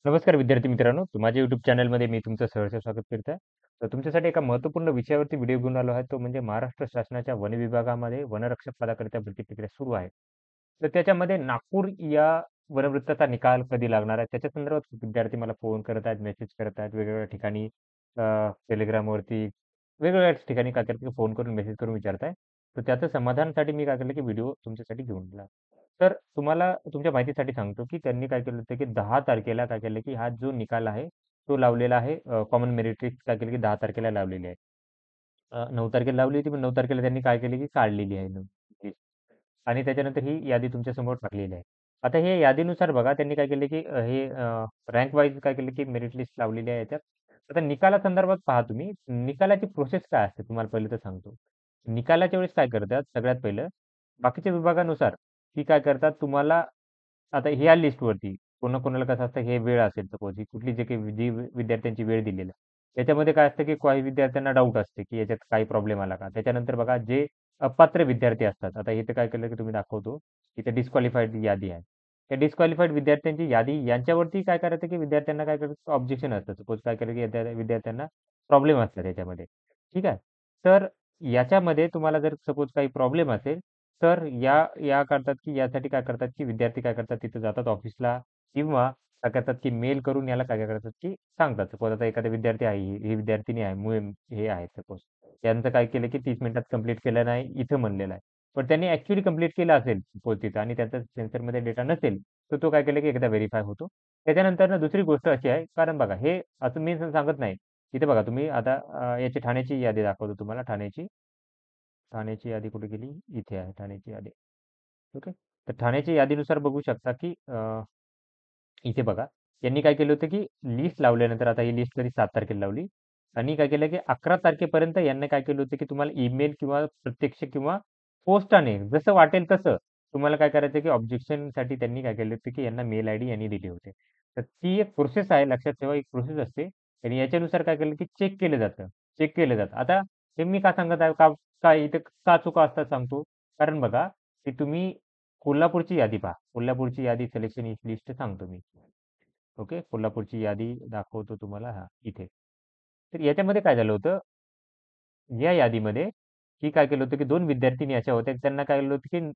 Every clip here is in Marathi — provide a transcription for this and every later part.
नमस्कार विद्यार्थी मित्रांनो, माझ्या YouTube चॅनलमध्ये मी तुमचं सहर्ष स्वागत करत आहे. तर तुमच्यासाठी एका महत्त्वपूर्ण विषयावरती व्हिडिओ घेऊन आलो आहे. तो म्हणजे महाराष्ट्र शासनाच्या वन विभागामध्ये वनरक्षक पदाकरिता भरती प्रक्रिया सुरू आहे. तर त्याच्यामध्ये नागपूर या वनवृत्ताचा निकाल कधी लागणार आहे, त्याच्या संदर्भात विद्यार्थी मला फोन करत आहेत, मेसेज करत आहेत, वेगवेगळ्या ठिकाणी Telegramवरती वेगवेगळ्या ठिकाणी काय करतात, फोन करून मेसेज करून विचारत आहे. तर त्याचं समाधानासाठी मी काय केलं, की व्हिडिओ तुमच्यासाठी घेऊन आला. तर तुम्हाला तुमच्या माहितीसाठी सांगतो, की त्यांनी काय केलं होतं, की 10 तारखेला काय केलं, की हा जो निकाल आहे, तो लावलेला आहे. कॉमन मेरिट लिस्ट काय केली, की 10 तारखेला लावलेली आहे. 9 तारखेला लावली होती, पण 9 तारखेला त्यांनी काय केली, की काढलेली आहे लिस्ट आणि त्याच्यानंतर ही यादी तुमच्यासमोर टाकलेली आहे. आता हे यादीनुसार बघा त्यांनी काय केले, की हे रँक वाईज काय केलं, की मेरिट लिस्ट लावलेली आहे याच्यात. आता निकालासंदर्भात पहा तुम्ही, निकालाची प्रोसेस काय असते तुम्हाला पहिलं तर सांगतो. निकालाच्या वेळेस काय करतात, सगळ्यात पहिलं बाकीच्या विभागानुसार की काय करतात तुम्हाला आता ह्या लिस्टवरती कोणाकोणाला कसं असतं हे वेळ असेल सपोज ही कुठली जे काही विद्यार्थ्यांची वेळ दिलेली आहे. त्याच्यामध्ये काय असतं की काही विद्यार्थ्यांना डाऊट असते की याच्यात काही प्रॉब्लेम आला का? त्याच्यानंतर बघा जे अपात्र विद्यार्थी असतात. आता इथे काय केलं की तुम्ही दाखवतो, इथे डिस्क्वालिफाईड यादी आहे. त्या डिस्क्वालिफाईड विद्यार्थ्यांची यादी यांच्यावरती काय करायचं की विद्यार्थ्यांना काय करायचं ऑब्जेक्शन असतं. सपोज काय केलं की त्या विद्यार्थ्यांना प्रॉब्लेम असतात याच्यामध्ये. ठीक आहे. तर याच्यामध्ये तुम्हाला जर सपोज काही प्रॉब्लेम असेल तर या करतात, की यासाठी काय करतात, की विद्यार्थी काय करतात, तिथे जातात ऑफिसला किंवा काय करतात, की मेल करून याला काय काय करतात, की सांगतात. सपोज आता एखादा विद्यार्थी आहे, ही विद्यार्थिनी आहे, हे आहे सपोज. त्यांचं काय केलं, की 30 मिनिटात कंप्लीट केलं नाही, इथं म्हणलेलं आहे. पण त्यांनी ॲक्चुअली कंप्लीट केलं असेल सपोज तिथं आणि त्यांचा सेन्सरमध्ये डेटा नसेल, तर तो काय केलं, की एकदा व्हेरिफाय होतो. त्याच्यानंतर ना दुसरी गोष्ट अशी आहे, कारण बघा हे असं मी सांगत नाही. इथे बघा तुम्ही आता याची ठाण्याची यादी दाखवतो तुम्हाला ठाण्याची. ठाण्याची यादी कुठे गेली? इथे आहे ठाण्याची यादी. ओके. तर ठाण्याच्या यादीनुसार बघू शकता, की इथे बघा, यांनी काय केलं होतं, की लिस्ट लावल्यानंतर आता ही लिस्ट कधी 7 तारखेला लावली आणि काय केलं, की 11 तारखेपर्यंत यांनी काय केलं होतं, की तुम्हाला ईमेल किंवा प्रत्यक्ष किंवा पोस्टाने जसं वाटेल तसं तुम्हाला काय करायचं, की ऑब्जेक्शनसाठी त्यांनी काय केलं होतं, की यांना मेल आयडी यांनी दिले होते. तर ती एक प्रोसेस आहे, लक्षात ठेवा एक प्रोसेस असते आणि याच्यानुसार काय केलं, की चेक केलं जातं. चेक केलं जातं. आता हे मी का सांगत आहे, का इथे का चुका असतात सांगतो. कारण बघा, की तुम्ही कोल्हापूरची यादी पहा. कोल्हापूरची यादी सिलेक्शन लिस्ट सांगतो मी. ओके. कोल्हापूरची यादी दाखवतो तुम्हाला हां, इथे. तर याच्यामध्ये काय झालं होतं, या यादीमध्ये ही काय केलं होतं, की 2 विद्यार्थिनी अशा होत्या, की त्यांना काय केलं होतं, की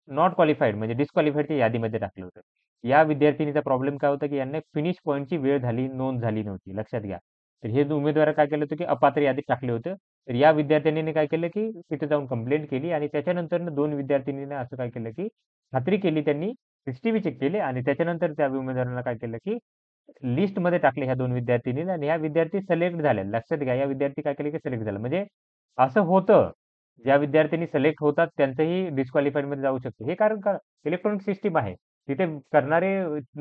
नॉट क्वालिफाईड म्हणजे डिस्क्वालिफाईडच्या यादीमध्ये टाकलं होतं. या विद्यार्थिनीचा प्रॉब्लेम काय होता, की यांना फिनिश पॉइंटची वेळ झाली, नोंद झाली नव्हती. लक्षात घ्या. तर हे उमेदवार काय केलं होतं, की अपात्र यादीत टाकले होते. तर या विद्यार्थिनीने काय केलं, की तिथे जाऊन कंप्लेंट केली आणि त्याच्यानंतरनं 2 विद्यार्थिनीने असं काय केलं, की खात्री केली त्यांनी, सीसीटीव्ही चेक केले आणि त्याच्यानंतर त्या उमेदवाराला काय केलं, की लिस्टमध्ये टाकले ह्या 2 विद्यार्थिनीला आणि ह्या विद्यार्थी सिलेक्ट झाल्या. लक्षात घ्या, या विद्यार्थी काय केले, की सिलेक्ट झाले. म्हणजे असं होतं, ज्या विद्यार्थ्यांनी सिलेक्ट होतात त्यांचंही डिस्क्वालिफाईडमध्ये जाऊ शकते. हे कारण का इलेक्ट्रॉनिक सिस्टम आहे. तिथे करणारे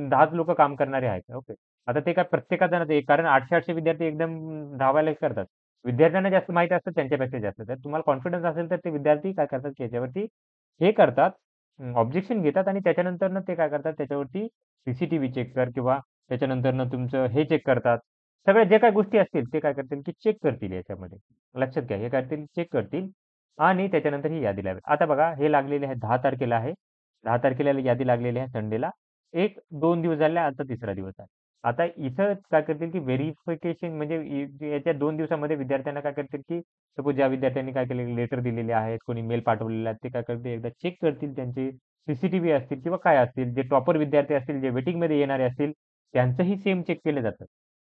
10च लोकं काम करणारे आहेत. ओके. आता ते काय प्रत्येकाचा नसते कारण 800-800 विद्यार्थी एकदम धावायला करतात. विद्यार्थ्यांना जास्त माहिती असतं त्यांच्यापेक्षा जास्त. तर तुम्हाला कॉन्फिडन्स असेल तर ते विद्यार्थी काय करतात, की याच्यावरती हे करतात, ऑब्जेक्शन घेतात आणि त्याच्यानंतरनं ते काय करतात त्याच्यावरती सीसीटीव्ही चेक कर किंवा त्याच्यानंतरनं तुमचं हे चेक करतात. सगळ्या जे काही गोष्टी असतील ते काय करतील, की चेक करतील याच्यामध्ये. लक्षात घ्या, हे करतील चेक करतील आणि त्याच्यानंतर ही यादी लावेल. आता बघा हे लागलेले आहे 10 तारखेला आहे. 10 तारखेला यादी लागलेली आहे संडेला. 1-2 दिवस झाले, आता तिसरा दिवस आहे. आता इथं काय करतील, की व्हेरिफिकेशन म्हणजे याच्या 2 दिवसामध्ये विद्यार्थ्यांना काय करतील, की सपोज ज्या विद्यार्थ्यांनी काय केले लेटर दिलेले आहेत, कोणी मेल पाठवलेले आहेत, ते काय करतील एकदा चेक करतील त्यांचे सीसीटीव्ही असतील किंवा काय असतील, जे टॉपर विद्यार्थी असतील, जे वेटिंगमध्ये येणारे असतील, त्यांचंही सेम चेक केलं जातं.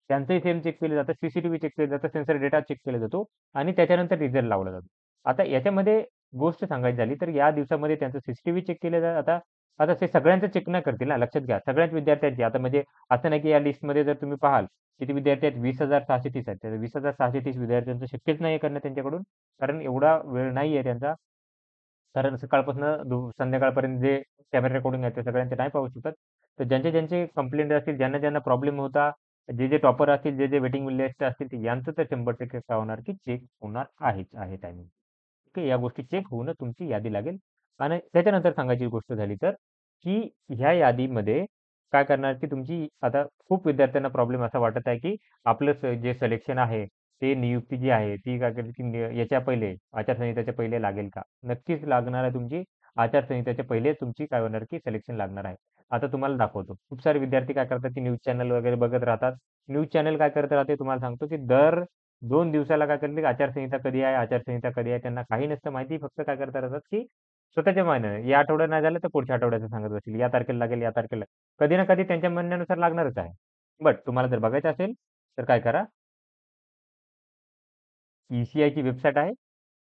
त्यांचंही सेम चेक केलं जातं, सीसीटीव्ही चेक केलं जातं, सेन्सर डेटा चेक केला जातो आणि त्याच्यानंतर रिझल्ट लावला जातो. आता याच्यामध्ये गोष्ट सांगायची झाली तर या दिवसामध्ये त्यांचं सीसीटीव्ही चेक केलं जातं. आता आता ते सगळ्यांचं चेक नाही करतील ना, लक्षात घ्या. सगळ्याच विद्यार्थ्यांची आता म्हणजे असं नाही की या लिस्टमध्ये जर तुम्ही पाहाल, किती विद्यार्थी आहेत? 20,630 आहेत. तर 20,630 विद्यार्थ्यांचं शक्यच नाहीये करणं त्यांच्याकडून. कारण एवढा वेळ नाहीये त्यांचा. कारण सकाळपासून संध्याकाळपर्यंत जे कॅमेरा रेकॉर्डिंग आहे ते सगळ्यांचे नाही पाहू शकत. तर ज्यांचे कंप्लेंट असतील, ज्यांना प्रॉब्लेम होता, जे टॉपर असतील, जे वेटिंग लिस्ट असतील, ते यांचं तर 100% काय होणार की चेक होणार आहेच आहे टायमिंग. ओके. या गोष्टी चेक होऊनच तुमची यादी लागेल आणि त्याच्यानंतर सांगायची गोष्ट झाली तर, की ह्या यादीमध्ये काय करणार की तुमची आता खूप विद्यार्थ्यांना प्रॉब्लेम असा वाटत आहे, की आपलं जे सिलेक्शन आहे, ते नियुक्ती जी आहे ती काय करेल, की याच्या पहिले आचारसंहितेच्या पहिले लागेल का? नक्कीच लागणार आहे तुमची आचारसंहितेच्या पहिले तुमची काय होणार, की सिलेक्शन लागणार आहे. आता तुम्हाला दाखवतो. खूप सारे विद्यार्थी काय करतात, की न्यूज चॅनल वगैरे बघत राहतात. न्यूज चॅनल काय करत राहते तुम्हाला सांगतो, की दर 2 दिवसाला काय करते, की आचारसंहिता कधी आहे, आचारसंहिता कधी आहे. त्यांना काही नसतं माहिती. फक्त काय करत राहतात, की स्वतःच्या मनाने या आठवड्यात नाही झालं, तर पुढच्या आठवड्याचं सांगत बसतील. या तारखेला लागेल, या तारखेला. कधी ना कधी त्यांच्या म्हणण्यानुसार लागणारच आहे. बट तुम्हाला जर बघायचं असेल, तर काय करा, ई-सी-आयची वेबसाईट आहे.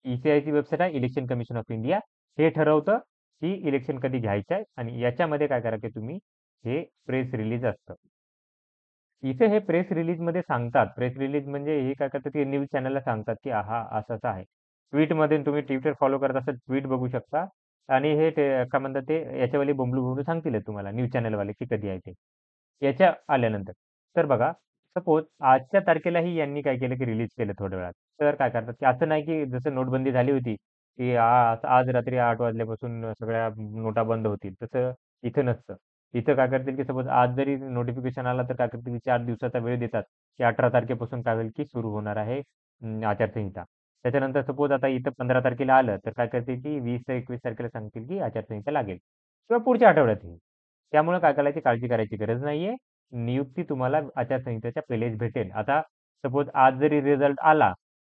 ई-सी-आयची वेबसाईट आहे, इलेक्शन कमिशन ऑफ इंडिया. हे ठरवतं, की इलेक्शन कधी घ्यायचं आहे आणि याच्यामध्ये काय करा, की तुम्ही हे प्रेस रिलीज असतं. इथे हे प्रेस रिलीजमध्ये सांगतात. प्रेस रिलीज म्हणजे हे काय करतात, की न्यूज चॅनलला सांगतात, की हा असं-असं आहे. ट्वीटमध्ये तुम्ही Twitter फॉलो करत असाल, ट्वीट बघू शकता आणि हे ते काय म्हणतात ते याच्यावाले बोंबलू-बिंबलू सांगतीलच तुम्हाला न्यूज चॅनलवाले, की कधी आहे ते. याच्या आल्यानंतर. तर बघा, सपोज आजच्या तारखेलाही यांनी काय केलं, की रिलीज केलं थोड्या वेळात. तर काय करतात, की असं नाही, की जसं नोटबंदी झाली होती, की आज रात्री 8 वाजल्यापासून सगळ्या नोटा बंद होतील. तसं इथं नसतं. इथं काय करतील, की सपोज आज जरी नोटिफिकेशन आलं, तर काय करतील, की 4 दिवसाचा वेळ देतात, की 18 तारखेपासून काय होईल, की सुरू होणार आहे आचारसंहिता. त्याच्यानंतर सपोज आता इथं 15 तारखेला आलं, तर काय करतील, की 20 ते 21 तारखेला सांगतील, की आचारसंहिता लागेल किंवा पुढच्या आठवड्यात येईल. त्यामुळे काय करायची काळजी करायची गरज नाहीये. नियुक्ती तुम्हाला आचारसंहितेच्या पहिलेच भेटेल. आता सपोज आज जरी रिझल्ट आला,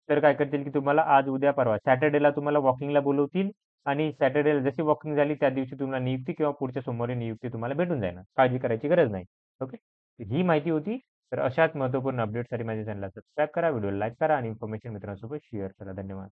तर काय करतील, की तुम्हाला आज, उद्या, परवा सॅटर्डेला तुम्हाला वॉकिंगला बोलवतील आणि सॅटर्डेला जशी वॉकिंग झाली, त्या दिवशी तुम्हाला नियुक्ती किंवा पुढच्या सोमवारी नियुक्ती तुम्हाला भेटून जाणार. काळजी करायची गरज नाही. ओके. ही माहिती होती. तर अशाच महत्त्वपूर्ण अपडेटसाठी माझ्या चॅनलला सबस्क्राईब करा, व्हिडिओला लाईक करा आणि इन्फॉर्मेशन मित्रांसोबत शेअर करा. धन्यवाद.